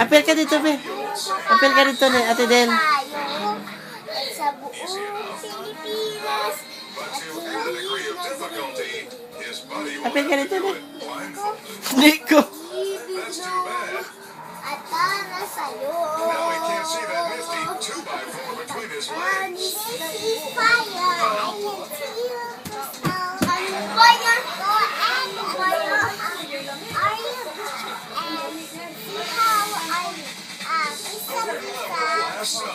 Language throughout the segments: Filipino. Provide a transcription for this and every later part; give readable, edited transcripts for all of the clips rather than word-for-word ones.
Apel ka dito, be. Apel ka dito, Ate Del. Sa buong Pilipinas. Apel ka dito, be. Nico. At para sa'yo. Fire. Ano ba yan? Ano ba yan? Are you and see how I isa-isa.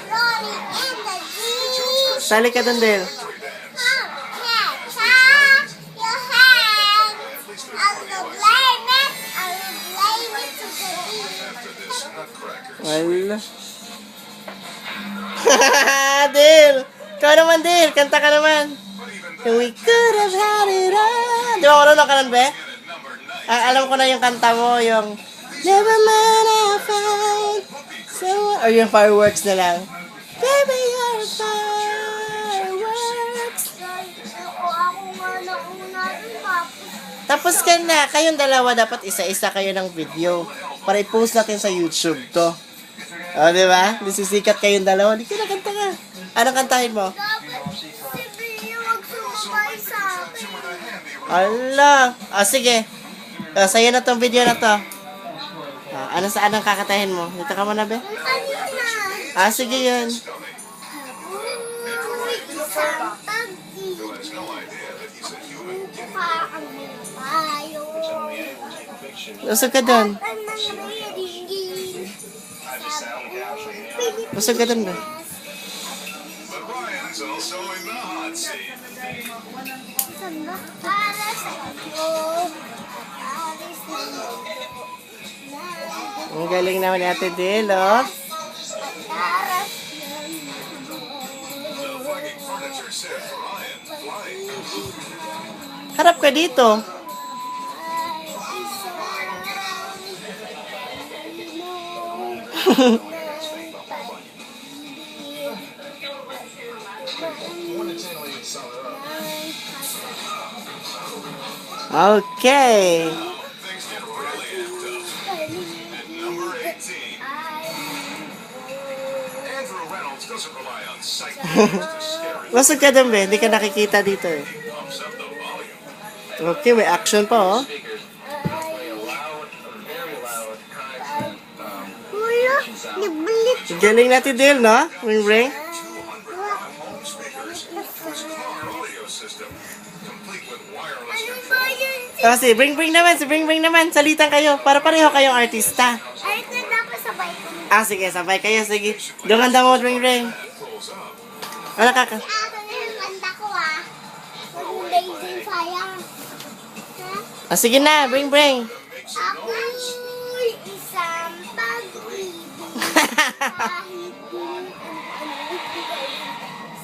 Rolling in the deep. Sali ka dun, Del. Wala. Del! Ikaw naman, Del! Kanta ka naman! We could have had it all. Di ba marunong ka nun, be? Alam ko na yung kanta mo, yung Never mind I found someone, or yung fireworks na lang. Baby, you're fireworks. Tapos ka na. Kayong dalawa dapat isa-isa kayo ng video para i-post natin sa YouTube to. O, di ba? Sisikat kayong dalawa. Hindi ka na kanta ka. Anong kantahin mo? Ala. Sige. Sa'yo na tong video na to. Saan ang kakatahin mo? Dito ka muna, be? Sige yun. Usog ka dun. Usog ka dun, be. Ang galing naman ni Ate Del, oh. Harap ka dito. Okay. Masag ka dun, be. Hindi ka nakikita dito, eh. Okay, may action pa, oh. Galing natin, Del, no? Ring ring. Si bring naman. Salitan kayo. Para pareho kayong artista. Ay, dapat sabay ko. Sige, sabay kayo. Sige. Dumanda mo, ring ring. Wala ka. Ito na yung kanta ko, Blazing Fire. Sige na, bring. Ako'y isang pag-ibig. Kahit kung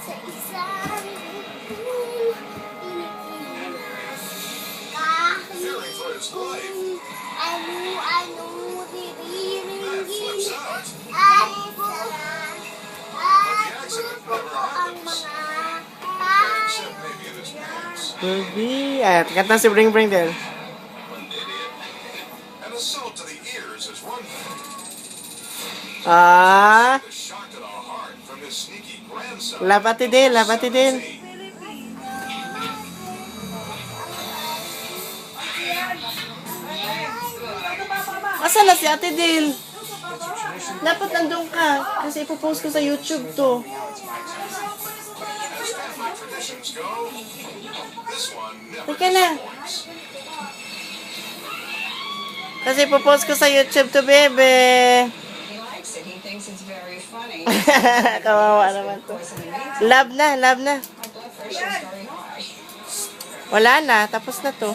sa isang buong Pilipinas. Kahit kung ano-ano diriringin. At gusto ko ang mga Baby. Kanta si bring din. Labati din. Asan na si Ate Del? Dapat nandun ka. Kasi ipopost ko sa YouTube to. Teka na. Kasi ipopost ko sa YouTube to, bebe. Kawawa naman to. Love na. Wala na. Tapos na to.